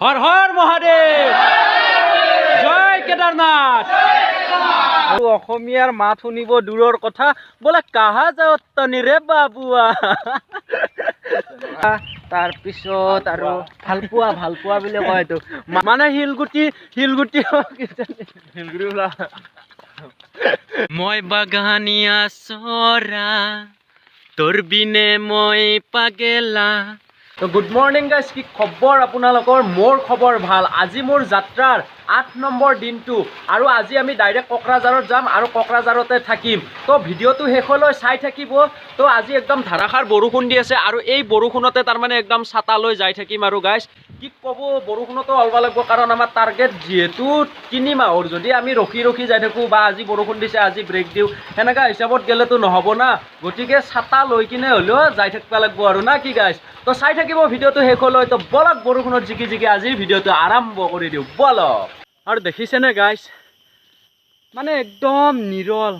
হৰ হৰ মহাদেৱ জয় কেদাৰনাথ আৰু অসমীয়াৰ মাত শুনিব দূৰৰ কথা বোলে কাহা যাও তনি ৰে বাবুয়া তাৰ পিছত আৰু ভালপোৱা বুলি কয় এইটো মানে শিলগুটি মই বাগানিয়া চৰা তোৰ বিনে মই পাগেলা। তো গুড মৰ্নিং গাইজ, কি খবৰ আপোনালোকৰ? মোৰ খবৰ ভাল। আজি মোৰ যাত্ৰাৰ 8 নম্বৰ দিনটো আৰু আজি আমি ডাইৰেক্ট কোকৰাঝাৰত যাম আৰু কোকৰাঝাৰতে থাকিম। তো ভিডিঅ'টো শেষলৈ চাই থাকিব। তো আজি একদম ধাৰাসাৰ বৰষুণ দি আছে আৰু এই বৰষুণতে তাৰমানে একদম ছাতা লৈ যাই থাকিম আৰু গাইজ কি ক'ব, বৰষুণতো অলবা লাগিব কাৰণ আমাৰ টাৰ্গেট যিহেতু 3 মাহৰ, যদি আমি ৰখি যাই থাকোঁ বা আজি বৰষুণ দিছে আজি ব্ৰেক দিওঁ সেনেকুৱা হিচাপত গেলেতো নহ'ব না, গতিকে ছাতা লৈ কিনে হ'লেও যাই থাকিব লাগিব আৰু না কি গাইজ। তো চাই থাকিব ভিডিঅ'টো শেষলৈ। তো বলক বৰষুণত জিকি আজিৰ ভিডিঅ'টো আৰম্ভ কৰি দিওঁ বলক। আৰু দেখিছেনে গাইজ, মানে একদম নিৰল,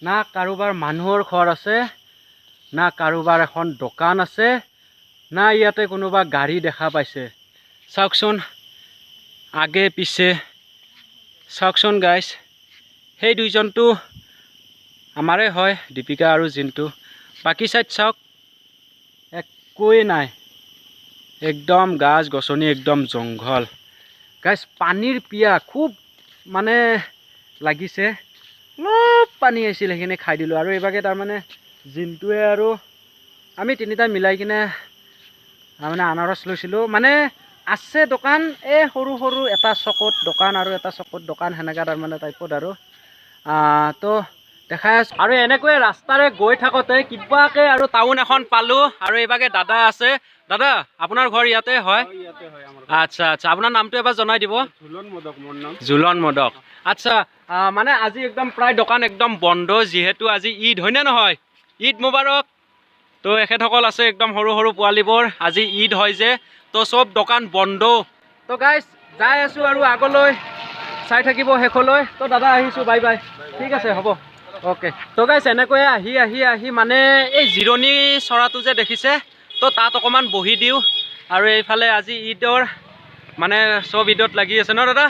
না কাৰোবাৰ মানুহৰ ঘৰ আছে, না কাৰোবাৰ এখন দোকান আছে, না ইয়াতে কোনোবা গাড়ী দেখা পাইছে। চাওকচোন আগে পিছে, চাওকচোন গাইজ, সেই দুইজনটো আমাৰে হয়, দীপিকা আৰু জিন্তু। বাকী চাইড চাওক, একোৱেই নাই, একদম গাছ গছনি, একদম জংঘল। গাইজ পানীৰ পিয়াহ খুব মানে লাগিছে, অলপ পানী আহিছিল সেইখিনি খাই দিলোঁ। আৰু এইভাগে তাৰমানে জিন্তুৱে আৰু আমি তিনিটা মিলাই কিনে মানে আনাৰস লৈছিলোঁ। মানে আছে দোকান, এই সৰু এটা চকত দোকান আৰু এটা চকত দোকান সেনেকুৱা তাৰমানে টাইপত আৰু তো দেখাই আছোঁ। আৰু এনেকৈয়ে ৰাস্তাৰে গৈ থাকোঁতে কিবাকৈ আৰু টাউন এখন পালোঁ আৰু এইভাগে দাদা আছে। দাদা আপোনাৰ ঘৰ ইয়াতে হয়? আচ্ছা আচ্ছা, আপোনাৰ নামটো এবাৰ জনাই দিব। জুলন মদক। আচ্ছা, মানে আজি একদম প্ৰায় দোকান একদম বন্ধ, যিহেতু আজি ঈদ হয়নে নহয়? ঈদ মুবাৰক। তো এখেতসকল আছে একদম সৰু পোৱালিবোৰ, আজি ঈদ হয় যে, তো চব দোকান বন্ধ। তো গাইজ যাই আছোঁ আৰু আগলৈ, চাই থাকিব শেষলৈ। তো দাদা আহিছোঁ, বাই বাই, ঠিক আছে হ'ব, অ'কে। তো গাইজ এনেকৈয়ে আহি মানে এই জিৰণি চৰাটো যে দেখিছে, তো তাত অকণমান বহি দিওঁ। আৰু এইফালে আজি ঈদৰ মানে চব ঈদত লাগি আছে ন দাদা?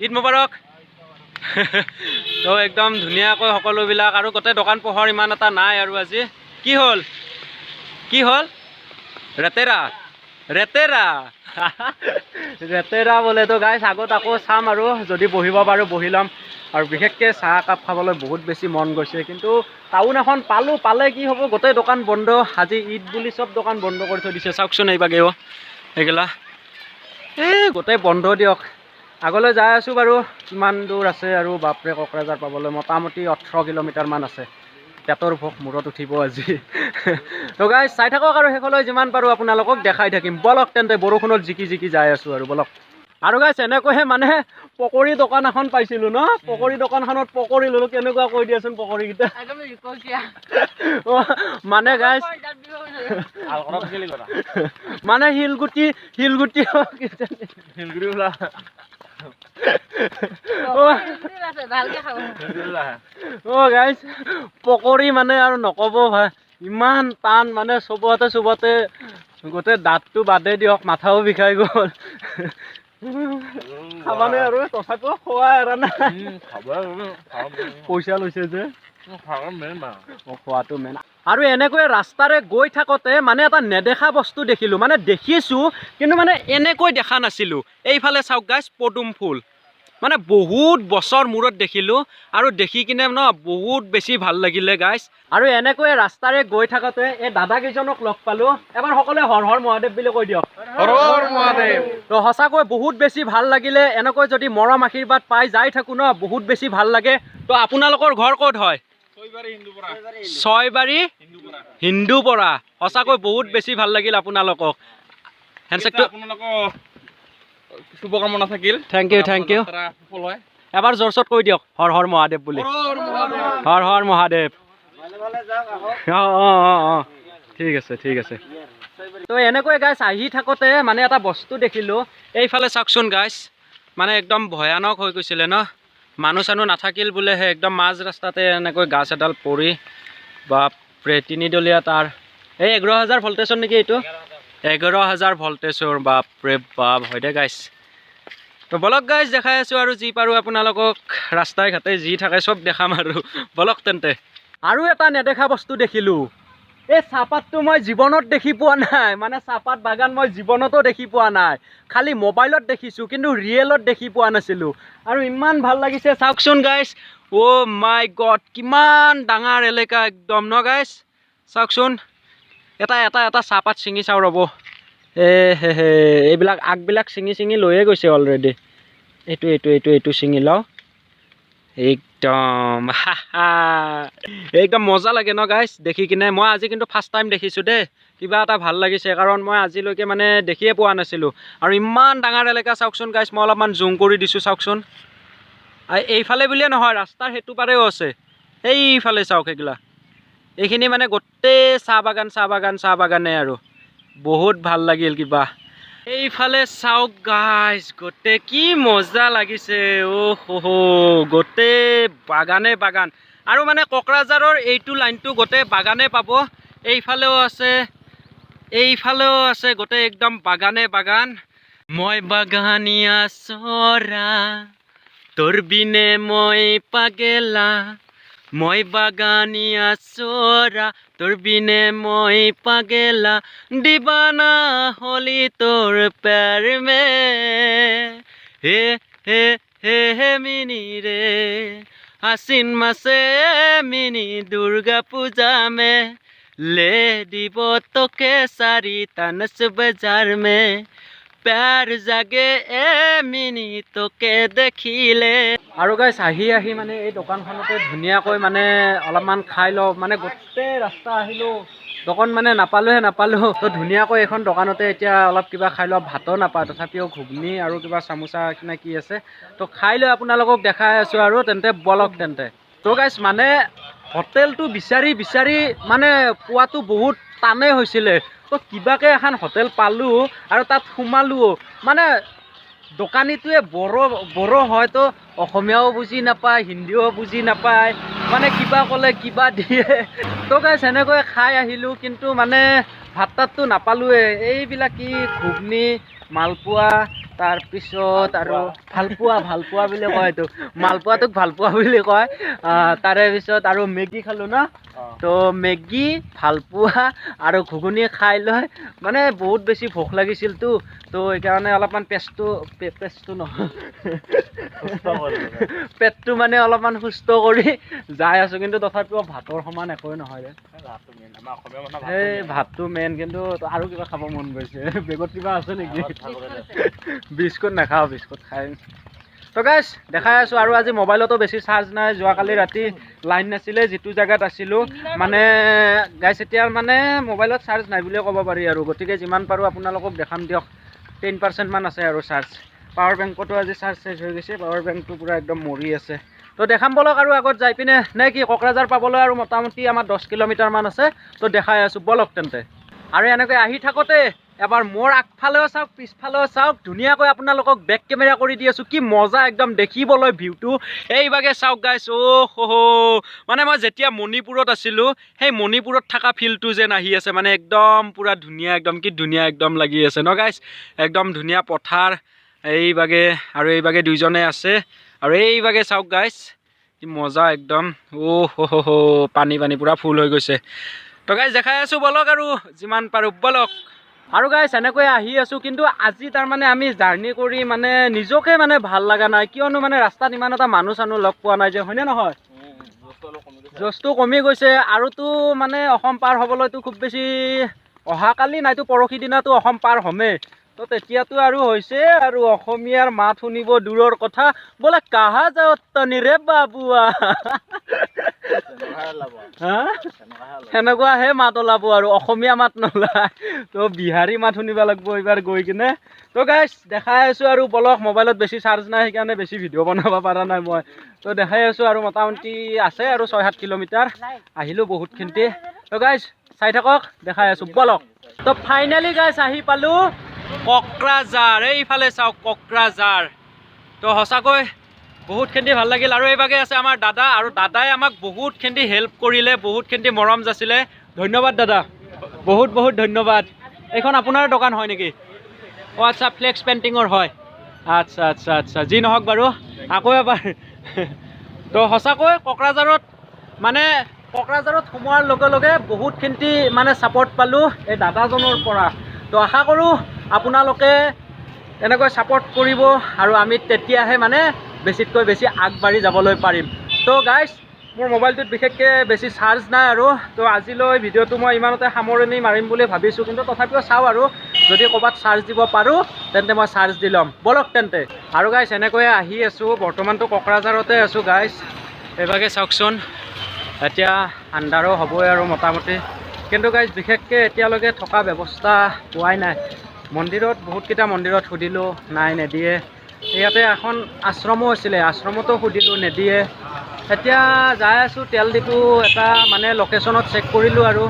ঈদ মুবাৰক। তো একদম ধুনীয়াকৈ সকলোবিলাক, আৰু গোটেই দোকান পোহৰ ইমান এটা নাই। আৰু আজি কি হ'ল ৰেতেৰা বোলে। তো গাইজ আগত আকৌ চাম আৰু যদি বহিব পাৰোঁ বহি ল'ম। আৰু বিশেষকৈ চাহ একাপ খাবলৈ বহুত বেছি মন গৈছে, কিন্তু টাউন এখন পালে কি হ'ব, গোটেই দোকান বন্ধ। আজি ঈদ বুলি চব দোকান বন্ধ কৰি থৈ দিছে। চাওকচোন এইবাগেও এইগিলা গোটেই বন্ধ দিয়ক। আগলৈ যাই আছোঁ বাৰু, কিমান দূৰ আছে আৰু বাপৰে কোকৰাঝাৰ পাবলৈ মোটামুটি 18 কিলোমিটাৰমান আছে। পেটৰ ভোক মূৰত উঠিব আজি। তো গাইজ চাই থাকক আৰু শেষলৈ যিমান পাৰোঁ আপোনালোকক দেখাই থাকিম বলক। তেন্তে বৰষুণত জিকি যাই আছোঁ আৰু বলক। আৰু গাইজ এনেকৈহে মানে পকৰী দোকান এখন পাইছিলোঁ ন, পকৰী দোকানখনত পকৰী ল'লোঁ। কেনেকুৱা কৈ দিয়াচোন পকৰীকেইটা। মানে গাইজ মানে শিলগুটি গাইজ পকৰী মানে আৰু নক'ব ভাই, ইমান টান, মানে চবতে গোটেই দাঁতটো বাদে দিয়ক, মাথাও বিষাই গ'ল। খাবানে আৰু তথাপিও খোৱা এৰা নাই, পইচা লৈছে যে খোৱাটো মেইন। আৰু এনেকৈ ৰাস্তাৰে গৈ থাকোঁতে মানে এটা নেদেখা বস্তু দেখিলোঁ, মানে দেখিছোঁ কিন্তু মানে এনেকৈ দেখা নাছিলোঁ। এইফালে চাওক গাইজ, পদুম ফুল, মানে বহুত বছৰ মূৰত দেখিলোঁ আৰু দেখি কিনে ন বহুত বেছি ভাল লাগিলে গাইজ। আৰু এনেকৈ ৰাস্তাৰে গৈ থাকোঁতে এই দাদাকেইজনক লগ পালোঁ। এবাৰ সকলোৱে হৰ হৰ মহাদেৱ বুলি কৈ দিয়ক। হৰ হৰ মহাদেৱ। তো সঁচাকৈ বহুত বেছি ভাল লাগিলে, এনেকৈ যদি মৰম আশীৰ্বাদ পাই যাই থাকোঁ ন বহুত বেছি ভাল লাগে। তো আপোনালোকৰ ঘৰ ক'ত হয়? ছয়বাৰী হিন্দুপৰা। সঁচাকৈ বহুত বেছি ভাল লাগিল আপোনালোকক। হেণ্ডশেকটো শুভকামনা থাকিল। Thank you. এবাৰ জোৰচত কৈ দিয়ক হৰ হৰ মহাদেৱ বুলি। হৰ হৰ মহাদেৱ। অঁ ঠিক আছে। তো এনেকৈ গাইজ আহি থাকোঁতে মানে এটা বস্তু দেখিলোঁ। এইফালে চাওকচোন গাইজ, মানে একদম ভয়ানক হৈ গৈছিলে ন, মানুহ চানুহ নাথাকিল বোলেহে, একদম মাজ ৰাস্তাতে এনেকৈ গাছ এডাল পৰি, বাপৰে 3 দলীয়া তাৰ। এই 11,000 ভল্টেজৰ নেকি এইটো? 11,000 ভল্টেজৰ বাপৰে বাপ হয় দে গাইছ তো বলক গাইছ দেখাই আছোঁ আৰু যি পাৰোঁ আপোনালোকক ৰাস্তাই ঘাটে যি থাকে চব দেখাম আৰু বলক তেন্তে আৰু এটা নেদেখা বস্তু দেখিলোঁ এই চাহপাতটো মই জীৱনত দেখি পোৱা নাই মানে চাহপাত বাগান মই জীৱনতো দেখি পোৱা নাই খালি মোবাইলত দেখিছোঁ কিন্তু ৰিয়েলত দেখি পোৱা নাছিলোঁ আৰু ইমান ভাল লাগিছে চাওকচোন গাইছ অ' মাই গড কিমান ডাঙৰ এলেকা একদম ন গাইছ চাওকচোন এটা এটা এটা চাহপাত ছিঙি চাওঁ ৰ'ব হে এইবিলাক আগবিলাক ছিঙি লৈয়ে গৈছে অলৰেডি এইটো ছিঙি লওঁ একদম একদম মজা লাগে ন গাইছ দেখি কিনে মই আজি কিন্তু ফাৰ্ষ্ট টাইম দেখিছোঁ দেই কিবা এটা ভাল লাগিছে কাৰণ মই আজিলৈকে মানে দেখিয়ে পোৱা নাছিলোঁ আৰু ইমান ডাঙৰ এলেকা চাওকচোন গাইছ মই অলপমান জুম কৰি দিছোঁ চাওকচোন এইফালে বুলিয়ে নহয় ৰাস্তাৰ সেইটো পাৰেও আছে এইফালে চাওক সেইগিলা এইখিনি মানে গোটেই চাহ বাগানে আৰু বহুত ভাল লাগিল কিবা এইফালে চাওক গাইছ গোটেই কি মজা লাগিছে অ' গোটেই বাগান আৰু মানে কোকৰাঝাৰৰ এইটো লাইনটো গোটেই বাগানে পাব এইফালেও আছে গোটেই একদম বাগান মই বাগানীয়া চৰা তোৰ বিনে মই পাগেলা মই বাগানীয়া চৰা তোৰ বিনে মই পাগেলা দিবানা হলি তোৰ প্যাৰ মে হে হে হে হে মিনি ৰে আশ্বিন মাসে মিনি দুৰ্গা পূজা মে ले দিব তোকে সাৰি তানস বাজাৰ মে প্যাৰ জাগে মিনি তোকে দেখিলে আৰু গাইছ আহি মানে এই দোকানখনতে ধুনীয়াকৈ মানে অলপমান খাই লওঁ মানে গোটেই ৰাস্তা আহিলোঁ দোকান মানে নাপালোঁ তো ধুনীয়াকৈ এখন দোকানতে এতিয়া অলপ কিবা খাই লওঁ ভাতো নাপায় তথাপিও ঘুগনি আৰু কিবা চামোচা কিনা কি আছে তো খাই লৈ আপোনালোকক দেখাই আছোঁ আৰু তেন্তে বলক তেন্তে তো গাইছ মানে হোটেলটো বিচাৰি মানে পোৱাটো বহুত টানেই হৈছিলে তো কিবাকে এখন হোটেল পালোঁ আৰু তাত সোমালোঁ মানে দোকানীটোৱে বড়ো হয়তো অসমীয়াও বুজি নাপায় হিন্দীও বুজি নাপায় মানে কিবা ক'লে কিবা দিয়ে তো গাইছ এনেকৈ খাই আহিলোঁ কিন্তু মানে ভাত তাতটো নাপালোঁৱে এইবিলাক কি ঘুগনি মালপোৱা তাৰপিছত আৰু ভালপোৱা বুলি কয় এইটো মালপোৱাটোক ভালপোৱা বুলি কয় তাৰে পিছত আৰু মেগী খালোঁ ন তো মেগী ভালপোৱা আৰু ঘুগুনি খাই লৈ মানে বহুত বেছি ভোক লাগিছিলতো তো সেইকাৰণে অলপমান পেটটো মানে অলপমান সুস্থ কৰি যাই আছোঁ কিন্তু তথাপিও ভাতৰ সমান একোৱে নহয় এই ভাতটো মেইন কিন্তু আৰু কিবা খাব মন গৈছে বেগত কিবা আছে নেকি বিস্কুট নাখাওঁ বিস্কুট খাই তো গাইছ দেখাই আছোঁ আৰু আজি মোবাইলতো বেছি চাৰ্জ নাই যোৱাকালি ৰাতি লাইন নাছিলে যিটো জেগাত আছিলোঁ মানে গাইছ এতিয়া মানে মোবাইলত চাৰ্জ নাই বুলিয়ে ক'ব পাৰি আৰু গতিকে যিমান পাৰোঁ আপোনালোকক দেখাম দিয়ক 10% মান আছে আৰু চাৰ্জ পাৱাৰ বেংকতো আজি চাৰ্জ শেষ হৈ গৈছে পাৱাৰ বেংকটো পূৰা একদম মৰি আছে তো দেখাম বলক আৰু আগত যাই পিনে নে কি কোকৰাঝাৰ পাবলৈ আৰু মোটামুটি আমাৰ 10 কিলোমিটাৰমান আছে তো দেখাই আছোঁ বলক তেন্তে আৰু এনেকৈ আহি থাকোঁতে এবাৰ মোৰ আগফালেও চাওক পিছফালেও চাওক ধুনীয়াকৈ আপোনালোকক বেক কেমেৰা কৰি দি আছোঁ কি মজা একদম দেখিবলৈ ভিউটো এইভাগে চাওক গাইছ মানে মই যেতিয়া মণিপুৰত আছিলোঁ সেই মণিপুৰত থকা ফিলটো যেন আহি আছে মানে একদম পূৰা ধুনীয়া একদম কি ধুনীয়া একদম লাগি আছে ন গাইছ একদম ধুনীয়া পথাৰ এইভাগে দুইজনে আছে আৰু এইভাগে চাওক গাইছ কি মজা একদম পানী পূৰা ফুল হৈ গৈছে তো গাইছ দেখাই আছোঁ বলক আৰু যিমান পাৰোঁ বলক আৰু গাইছ এনেকৈ আহি আছোঁ কিন্তু আজি তাৰমানে আমি জাৰ্ণি কৰি মানে নিজকে মানে ভাল লগা নাই কিয়নো মানে ৰাস্তাত ইমান এটা মানুহ চানুহ লগ পোৱা নাই যে হয়নে নহয় জছটো কমি গৈছে আৰুতো মানে অসম পাৰ হ'বলৈতো খুব বেছি অহাকালি নাইতো পৰহি দিনাতো অসম পাৰ হ'মেই তো তেতিয়াতো আৰু হৈছে আৰু অসমীয়াৰ মাত শুনিব দূৰৰ কথা বোলে কাহা যাওঁ তনি ৰে বাবুৱা সেনেকুৱাহে মাত ওলাব আৰু অসমীয়া মাত নোলায় তো বিহাৰী মাত শুনিব লাগিব এইবাৰ গৈ কিনে তো গাইছ দেখাই আছোঁ আৰু বলক মোবাইলত বেছি চাৰ্জ নাই সেইকাৰণে বেছি ভিডিঅ' বনাব পৰা নাই মই তো দেখাই আছোঁ আৰু মোটামুটি আছে আৰু 6-7 কিলোমিটাৰ আহিলোঁ বহুতখিনি তো গাইছ চাই থাকক দেখাই আছোঁ বলক তো ফাইনেলি গাইছ আহি পালোঁ কোকৰাঝাৰ এইফালে চাওক কোকৰাঝাৰ তো সঁচাকৈ বহুতখিনি ভাল লাগিল আৰু এইভাগে আছে আমাৰ দাদা আৰু দাদাই আমাক বহুতখিনি হেল্প কৰিলে বহুতখিনি মৰম যাচিলে ধন্যবাদ দাদা বহুত ধন্যবাদ এইখন আপোনাৰ দোকান হয় নেকি? অঁ আচ্ছা, ফ্লেক্স পেইণ্টিঙৰ হয়। আচ্ছা আচ্ছা আচ্ছা, যি নহওক বাৰু আকৌ এবাৰ তো সঁচাকৈ কোকৰাঝাৰত মানে কোকৰাঝাৰত সোমোৱাৰ লগে লগে বহুতখিনি মানে ছাপৰ্ট পালোঁ এই দাদাজনৰ পৰা। তো আশা কৰোঁ আপোনালোকে এনেকৈ ছাপৰ্ট কৰিব আৰু আমি তেতিয়াহে মানে বেছিতকৈ বেছি আগবাঢ়ি যাবলৈ পাৰিম। তো গাইজ, মোৰ মোবাইলটোত বিশেষকৈ বেছি চাৰ্জ নাই আৰু তো আজিলৈ ভিডিঅ'টো মই ইমানতে সামৰণি মাৰিম বুলি ভাবিছোঁ, কিন্তু তথাপিও চাওঁ আৰু যদি ক'ৰবাত চাৰ্জ দিব পাৰোঁ তেন্তে মই চাৰ্জ দি ল'ম। বলক তেন্তে। আৰু গাইজ এনেকৈয়ে আহি আছোঁ, বৰ্তমানটো কোকৰাঝাৰতে আছোঁ গাইজ। এইভাগে চাওকচোন, এতিয়া আন্ধাৰো হ'বই আৰু মোটামুটি, কিন্তু গাইজ বিশেষকৈ এতিয়ালৈকে থকা ব্যৱস্থা পোৱাই নাই। মন্দিৰত বহুতকেইটা মন্দিৰত সুধিলোঁ, নাই নিদিয়ে। ইয়াতে এখন আশ্ৰমো আছিলে, আশ্ৰমতো সুধিলোঁ, নিদিয়ে। এতিয়া যাই আছোঁ তেল ডিপু এটা মানে লোকেশ্যনত চেক কৰিলোঁ আৰু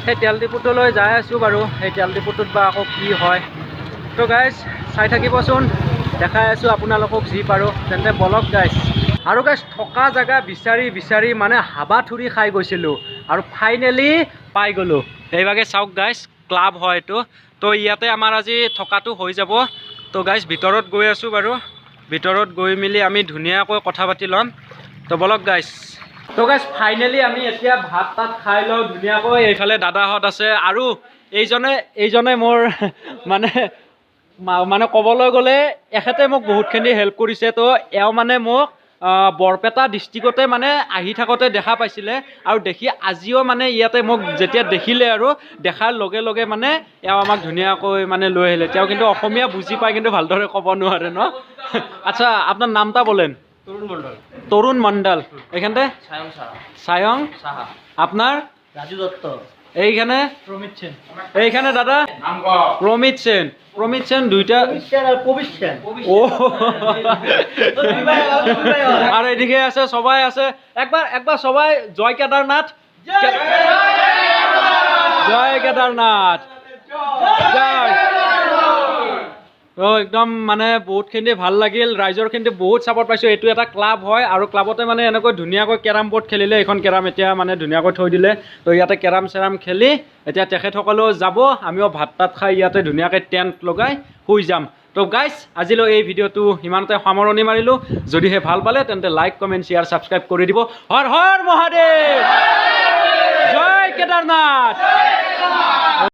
সেই তেল ডিপুটোলৈ যাই আছোঁ বাৰু। সেই তেল ডিপুটোত বা আকৌ কি হয়। তো গাইজ চাই থাকিবচোন, দেখাই আছোঁ আপোনালোকক যি পাৰোঁ। তেন্তে বলক গাইজ। আৰু গাইজ থকা জেগা বিচাৰি বিচাৰি মানে হাবাথুৰি খাই গৈছিলোঁ আৰু ফাইনেলি পাই গ'লোঁ। এইভাগে চাওক গাইজ, ক্লাব হয় এইটো। তো ইয়াতে আমাৰ আজি থকাটো হৈ যাব। তো গাইজ ভিতৰত গৈ আছোঁ বাৰু, ভিতৰত গৈ মেলি আমি ধুনীয়াকৈ কথা পাতি ল'ম। তো বলক গাইজ। তো গাইজ ফাইনেলি আমি এতিয়া ভাত তাত খাই লওঁ ধুনীয়াকৈ। এইফালে দাদাহঁত আছে আৰু এইজনে মোৰ মানে ক'বলৈ গ'লে এখেতে মোক বহুতখিনি হেল্প কৰিছে। তো এওঁ মানে মোক বৰপেটা ডিষ্ট্ৰিক্টতে মানে আহি থাকোঁতে দেখা পাইছিলে আৰু দেখি আজিও মানে ইয়াতে মোক যেতিয়া দেখিলে আৰু দেখাৰ লগে লগে মানে এওঁ আমাক ধুনীয়াকৈ মানে লৈ আহিলে। তেওঁ কিন্তু অসমীয়া বুজি পায়, কিন্তু ভালদৰে ক'ব নোৱাৰে ন। আচ্ছা, আপনার নামটা বলেন। তরুণ মণ্ডল। এখানতে সায়ং সাহা। আপনার রাজু দত্ত। এইখানে প্রমিত সেন। এইখানে দাদা প্রমিত সেন। প্রমিত সেন দুইটা। ও আর এদিকে আছে সবাই আছে। একবার সবাই জয় কেদারনাথ। জয় কেদারনাথ। জয়। তো একদম মানে বহুতখিনি ভাল লাগিল, ৰাইজৰ কিন্তু বহুত ছাপৰ্ট পাইছোঁ। এইটো এটা ক্লাব হয় আৰু ক্লাবতে মানে এনেকৈ ধুনীয়াকৈ কেৰাম বৰ্ড খেলিলে। এইখন কেৰাম এতিয়া মানে ধুনীয়াকৈ থৈ দিলে। তো ইয়াতে কেৰাম চেৰাম খেলি এতিয়া তেখেতসকলেও যাব, আমিও ভাত তাত খাই ইয়াতে ধুনীয়াকৈ টেণ্ট লগাই শুই যাম। তো গাইজ আজিলৈ এই ভিডিঅ'টো ইমানতে সামৰণি মাৰিলোঁ। যদিহে ভাল পালে তেন্তে লাইক, কমেণ্ট, শ্বেয়াৰ, ছাবস্ক্ৰাইব কৰি দিব। হৰ হৰ মহাদেৱ, জয় কেদাৰনাথ।